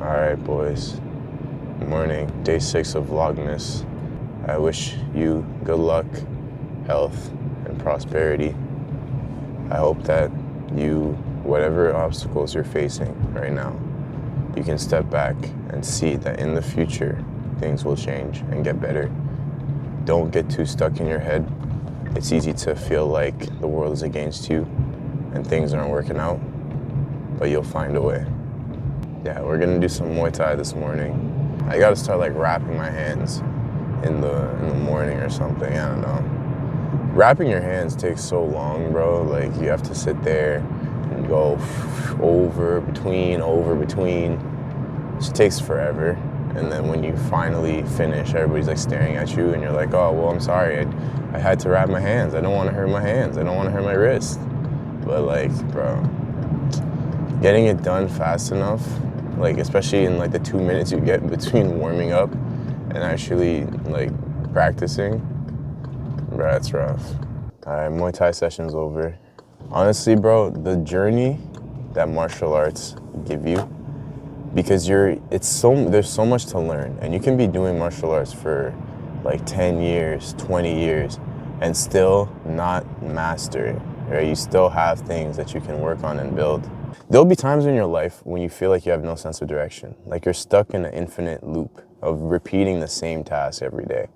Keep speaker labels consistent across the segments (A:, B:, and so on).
A: All right, boys. Good morning. Day 6 of Vlogmas. I wish you good luck, health, and prosperity. I hope that you, whatever obstacles you're facing right now, you can step back and see that in the future, things will change and get better. Don't get too stuck in your head. It's easy to feel like the world is against you and things aren't working out, but you'll find a way. Yeah, we're gonna do some Muay Thai this morning. I gotta start like wrapping my hands in the morning or something, I don't know. Wrapping your hands takes so long, bro. Like you have to sit there and go over, between. It just takes forever. And then when you finally finish, everybody's like staring at you and you're like, oh, well, I'm sorry. I had to wrap my hands. I don't wanna hurt my hands. I don't wanna hurt my wrist. But like, bro, getting it done fast enough, like especially in like the 2 minutes you get between warming up and actually like practicing, bro, that's rough. All right, Muay Thai session's over. Honestly, bro, the journey that martial arts give you, because there's so much to learn, and you can be doing martial arts for like 10 years, 20 years, and still not master it, right? You still have things that you can work on and build. There'll be times in your life when you feel like you have no sense of direction, like you're stuck in an infinite loop of repeating the same task every day.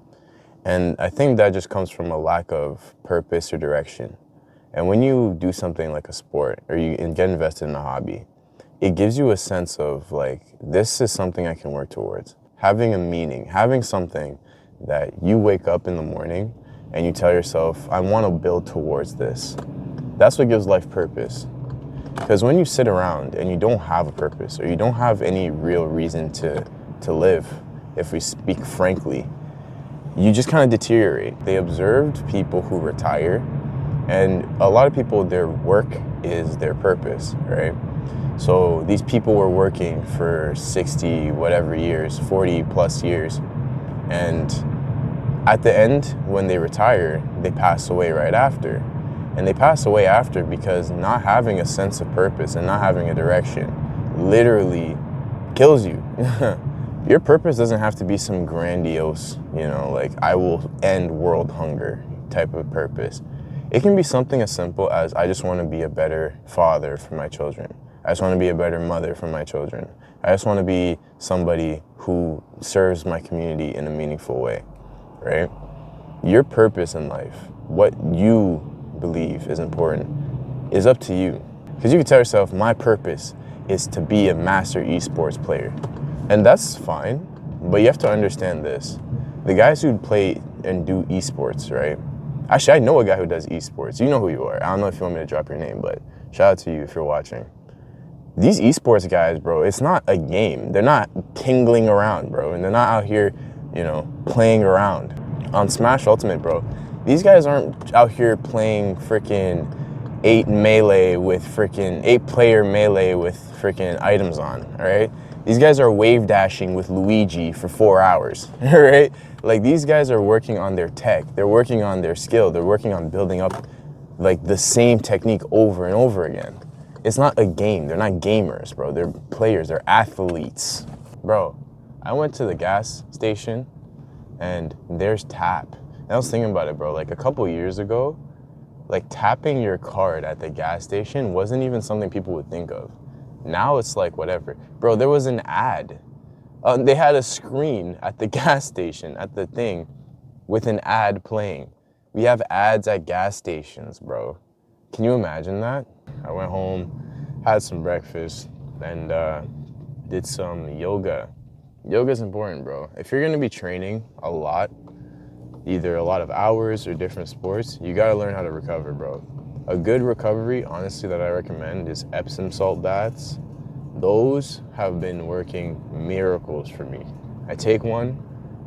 A: And I think that just comes from a lack of purpose or direction. And when you do something like a sport or you get invested in a hobby, it gives you a sense of like, this is something I can work towards. Having a meaning, having something that you wake up in the morning and you tell yourself, I want to build towards this. That's what gives life purpose. Because when you sit around and you don't have a purpose or you don't have any real reason to live, if we speak frankly, you just kind of deteriorate. They observed people who retire, and a lot of people, their work is their purpose, right? So these people were working for 60 whatever years, 40 plus years, and at the end, when they retire, they pass away right after. And they pass away after because not having a sense of purpose and not having a direction literally kills you. Your purpose doesn't have to be some grandiose, like I will end world hunger type of purpose. It can be something as simple as I just want to be a better father for my children. I just want to be a better mother for my children. I just want to be somebody who serves my community in a meaningful way, right? Your purpose in life, what you believe is important, is up to you. Because you can tell yourself, my purpose is to be a master esports player. And that's fine, but you have to understand this. The guys who play and do esports, right? Actually, I know a guy who does esports. You know who you are. I don't know if you want me to drop your name, but shout out to you if you're watching. These esports guys, bro, it's not a game. They're not tingling around, bro. And they're not out here, playing around. On Smash Ultimate, bro, these guys aren't out here playing freaking 8 player melee with freaking items on, all right? These guys are wave dashing with Luigi for 4 hours, all right? Like these guys are working on their tech. They're working on their skill. They're working on building up like the same technique over and over again. It's not a game. They're not gamers, bro. They're players. They're athletes. Bro, I went to the gas station and there's tap. And I was thinking about it, bro, like a couple years ago, like tapping your card at the gas station wasn't even something people would think of. Now it's like whatever. Bro, there was an ad. They had a screen at the gas station, at the thing, with an ad playing. We have ads at gas stations, bro. Can you imagine that? I went home, had some breakfast, and did some yoga. Yoga's important, bro. If you're gonna be training a lot, either a lot of hours or different sports, you gotta learn how to recover, bro. A good recovery, honestly, that I recommend is Epsom salt baths. Those have been working miracles for me. I take one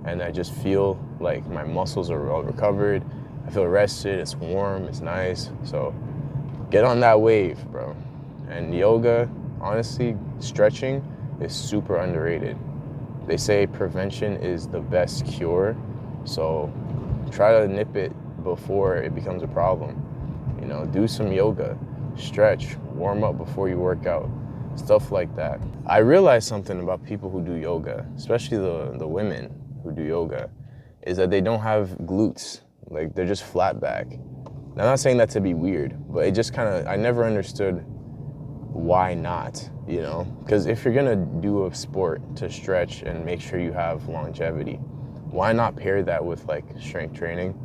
A: and I just feel like my muscles are all recovered. I feel rested, it's warm, it's nice. So get on that wave, bro. And yoga, honestly, stretching is super underrated. They say prevention is the best cure. So try to nip it before it becomes a problem. Do some yoga, stretch, warm up before you work out. stuff like that. I realized something about people who do yoga, especially the women who do yoga, is that they don't have glutes. Like, they're just flat back. Now, I'm not saying that to be weird, but it just kind of, I never understood why not, you know? Because if you're gonna do a sport to stretch and make sure you have longevity, why not pair that with like strength training,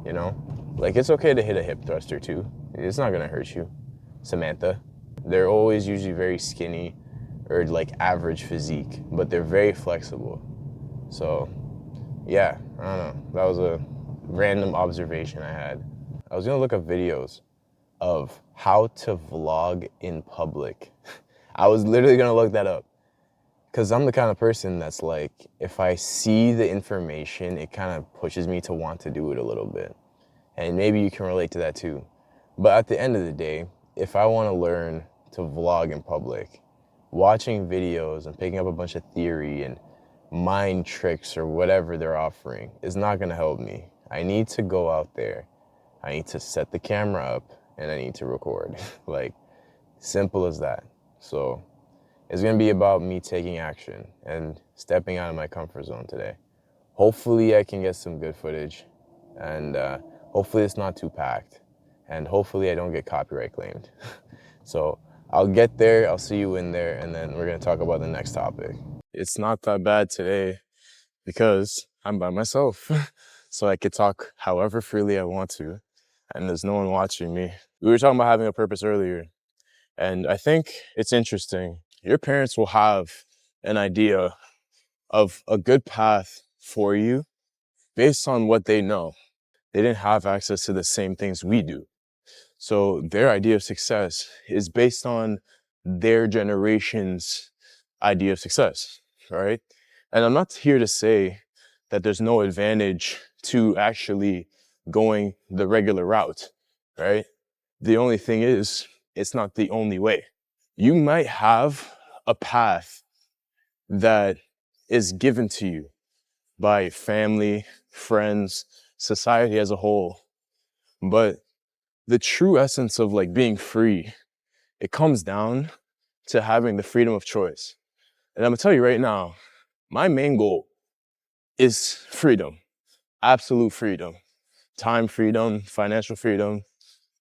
A: you know? Like, it's okay to hit a hip thruster too. It's not gonna hurt you. Samantha. They're always usually very skinny or like average physique, but they're very flexible. So yeah, I don't know. That was a random observation I had. I was gonna look up videos of how to vlog in public. I was literally gonna look that up because I'm the kind of person that's like, if I see the information, it kind of pushes me to want to do it a little bit. And maybe you can relate to that too. But at the end of the day, if I want to learn to vlog in public, watching videos and picking up a bunch of theory and mind tricks or whatever they're offering is not gonna help me. I need to go out there. I need to set the camera up and I need to record. Like, simple as that. So it's gonna be about me taking action and stepping out of my comfort zone today. Hopefully I can get some good footage and hopefully it's not too packed and hopefully I don't get copyright claimed. So I'll get there, I'll see you in there, and then we're gonna talk about the next topic. It's not that bad today because I'm by myself. So I could talk however freely I want to, and there's no one watching me. We were talking about having a purpose earlier, and I think it's interesting. Your parents will have an idea of a good path for you based on what they know. They didn't have access to the same things we do. So their idea of success is based on their generation's idea of success, right? And I'm not here to say that there's no advantage to actually going the regular route, right? The only thing is, it's not the only way. You might have a path that is given to you by family, friends, society as a whole, but the true essence of like being free, it comes down to having the freedom of choice. And I'm gonna tell you right now, my main goal is freedom, absolute freedom, time freedom, financial freedom.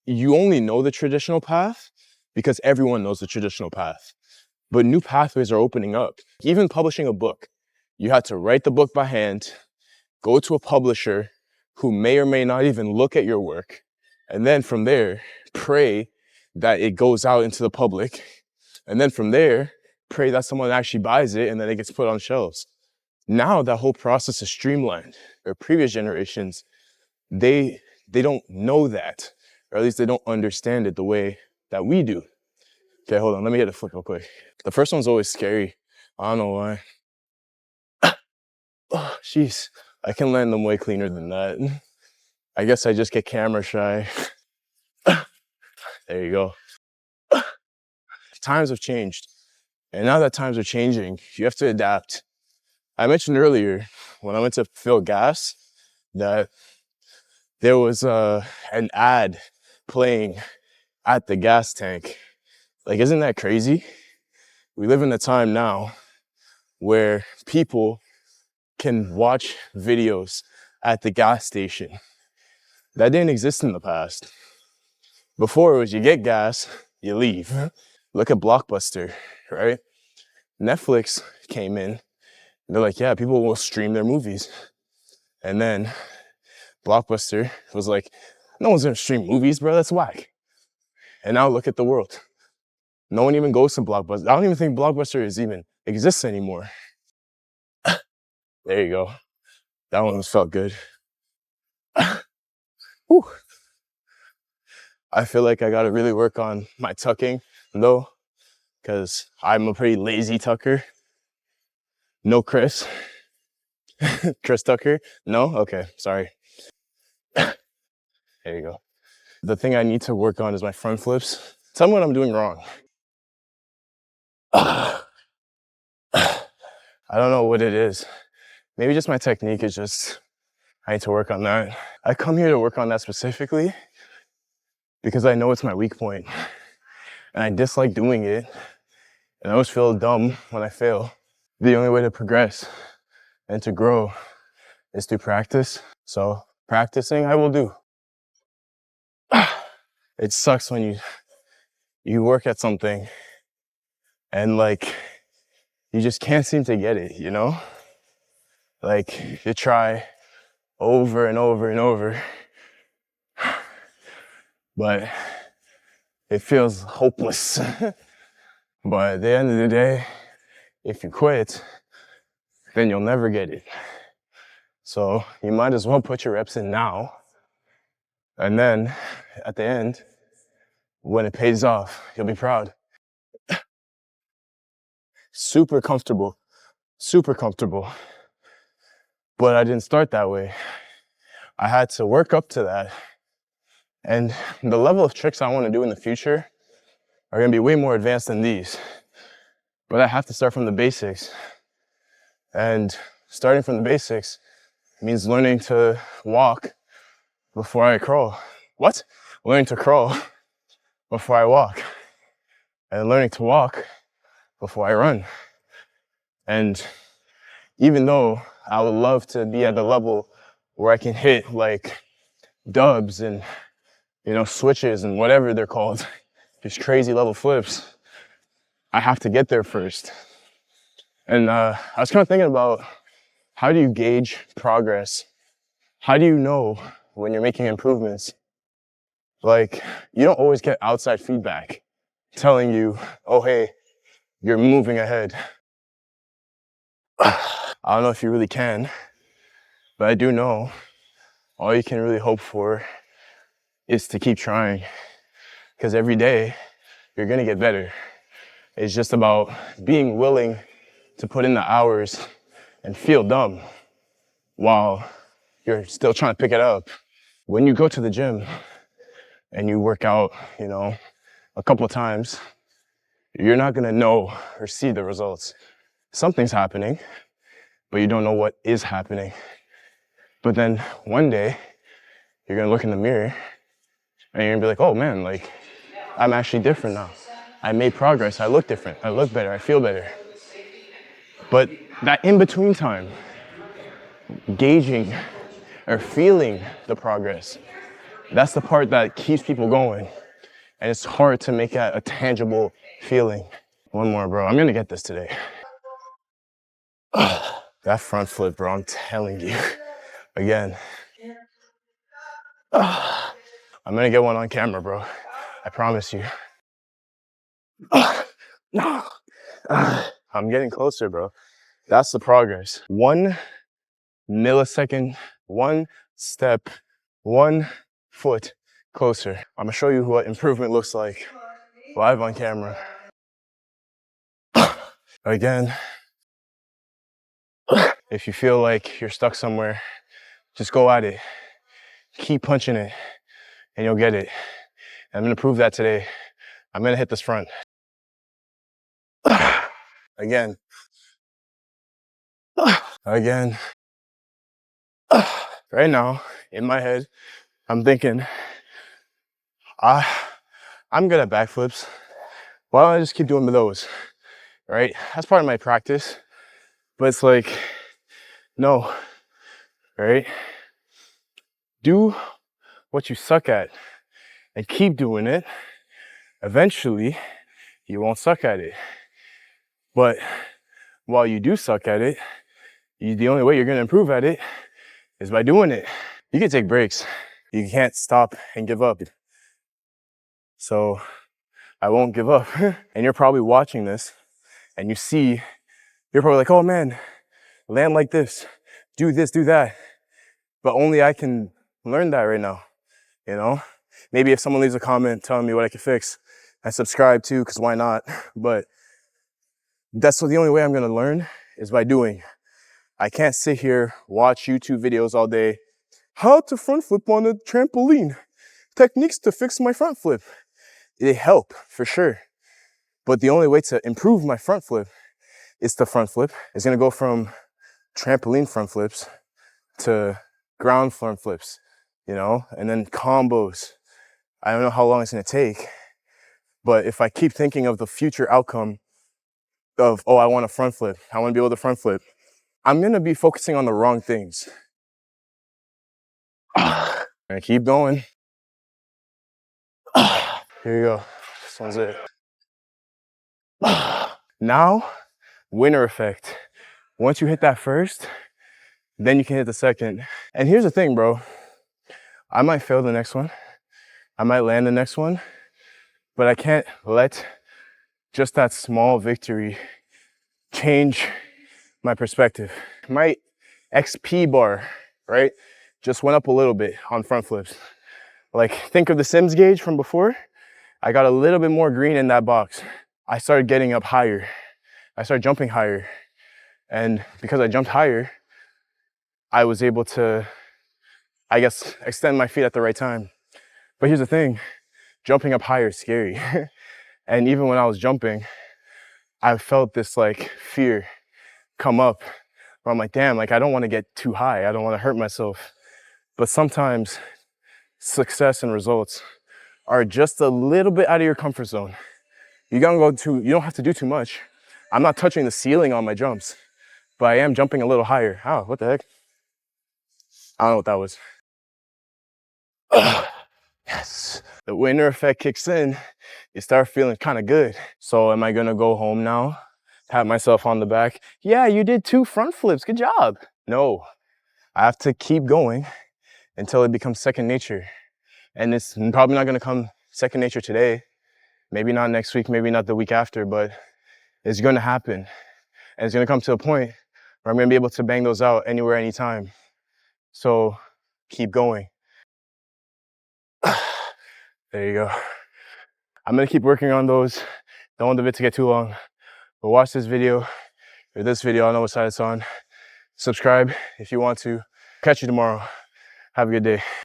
A: You only know the traditional path because everyone knows the traditional path, but new pathways are opening up. Even publishing a book, you had to write the book by hand, go to a publisher who may or may not even look at your work, and then from there, pray that it goes out into the public. And then from there, pray that someone actually buys it and then it gets put on shelves. Now that whole process is streamlined. Or previous generations, they don't know that, or at least they don't understand it the way that we do. Okay, hold on, let me hit a flip real quick. The first one's always scary. I don't know why. Oh, jeez, I can land them way cleaner than that. I guess I just get camera shy. There you go. Times have changed. And now that times are changing, you have to adapt. I mentioned earlier when I went to fill gas that there was an ad playing at the gas tank. Like, isn't that crazy? We live in a time now where people can watch videos at the gas station. That didn't exist in the past. Before it was you get gas, you leave. Look at Blockbuster, right? Netflix came in, and they're like, yeah, people will stream their movies. And then Blockbuster was like, no one's gonna stream movies, bro, that's whack. And now look at the world. No one even goes to Blockbuster. I don't even think Blockbuster even exists anymore. There you go. That one felt good. Whew. I feel like I gotta really work on my tucking though, because I'm a pretty lazy tucker. No Chris. Chris Tucker? No? Okay, sorry. There you go. The thing I need to work on is my front flips. Tell me what I'm doing wrong. I don't know what it is. Maybe just my technique is just, I need to work on that. I come here to work on that specifically because I know it's my weak point and I dislike doing it. And I always feel dumb when I fail. The only way to progress and to grow is through practice. So practicing, I will do. It sucks when you work at something and like, you just can't seem to get it, you know? Like you try over and over and over, but it feels hopeless. But at the end of the day, if you quit, then you'll never get it. So you might as well put your reps in now. And then at the end, when it pays off, you'll be proud. Super comfortable, super comfortable. But I didn't start that way. I had to work up to that. And the level of tricks I want to do in the future are going to be way more advanced than these. But I have to start from the basics. And starting from the basics means learning to walk before I crawl. What? Learning to crawl before I walk. And learning to walk before I run. And even though I would love to be at the level where I can hit like dubs and, you know, switches and whatever they're called, just crazy level flips, I have to get there first. And I was kind of thinking about, how do you gauge progress? How do you know when you're making improvements? Like, you don't always get outside feedback telling you, oh, hey, you're moving ahead. I don't know if you really can, but I do know all you can really hope for is to keep trying, because every day you're gonna get better. It's just about being willing to put in the hours and feel dumb while you're still trying to pick it up. When you go to the gym and you work out, you know, a couple of times, you're not gonna know or see the results. Something's happening, but you don't know what is happening. But then one day, you're gonna look in the mirror and you're gonna be like, oh man, like, I'm actually different now. I made progress, I look different, I look better, I feel better. But that in-between time, gauging or feeling the progress, that's the part that keeps people going. And it's hard to make that a tangible feeling. One more, bro, I'm gonna get this today. That front flip, bro, I'm telling you. Again. I'm gonna get one on camera, bro. I promise you. No. I'm getting closer, bro. That's the progress. 1 millisecond, 1 step, 1 foot closer. I'm gonna show you what improvement looks like live on camera. Again, if you feel like you're stuck somewhere, just go at it. Keep punching it, and you'll get it. I'm gonna prove that today. I'm gonna hit this front. Again. Again. Right now, in my head, I'm thinking, I'm good at backflips. Why don't I just keep doing those, right? That's part of my practice, but it's like, no, right? Do what you suck at and keep doing it. Eventually, you won't suck at it. But while you do suck at it, the only way you're gonna improve at it is by doing it. You can take breaks. You can't stop and give up. So I won't give up. And you're probably watching this and you're probably like, oh man, land like this, do that. But only I can learn that right now, you know? Maybe if someone leaves a comment telling me what I can fix, I subscribe too, because why not? But that's the only way I'm gonna learn is by doing. I can't sit here, watch YouTube videos all day. How to front flip on a trampoline. Techniques to fix my front flip. They help, for sure. But the only way to improve my front flip is to front flip. It's gonna go from trampoline front flips to ground front flips, you know, and then combos. I don't know how long it's gonna take, but if I keep thinking of the future outcome
B: of, oh, I want a front flip. I want to be able to front flip. I'm going to be focusing on the wrong things. And keep going. Here you go. This one's it. Now, winner effect. Once you hit that first, then you can hit the second. And here's the thing, bro. I might fail the next one. I might land the next one. But I can't let just that small victory change my perspective. My XP bar, right, just went up a little bit on front flips. Like, think of the Sims gauge from before. I got a little bit more green in that box. I started getting up higher. I started jumping higher. And because I jumped higher, I was able to, I guess, extend my feet at the right time. But here's the thing, jumping up higher is scary. And even when I was jumping, I felt this like fear come up where I'm like, damn, like I don't want to get too high. I don't want to hurt myself. But sometimes success and results are just a little bit out of your comfort zone. You don't have to do too much. I'm not touching the ceiling on my jumps, but I am jumping a little higher. Oh, what the heck? I don't know what that was. Yes. The winner effect kicks in. You start feeling kind of good. So am I gonna go home now, pat myself on the back? Yeah, you did 2 front flips, good job. No, I have to keep going until it becomes second nature. And it's probably not gonna come second nature today. Maybe not next week, maybe not the week after, but it's gonna happen. And it's gonna come to a point where I'm gonna be able to bang those out anywhere, anytime. So keep going. There you go. I'm gonna keep working on those. Don't want the vid to get too long. But watch this video, or this video, I don't know what side it's on. Subscribe if you want to. Catch you tomorrow. Have a good day.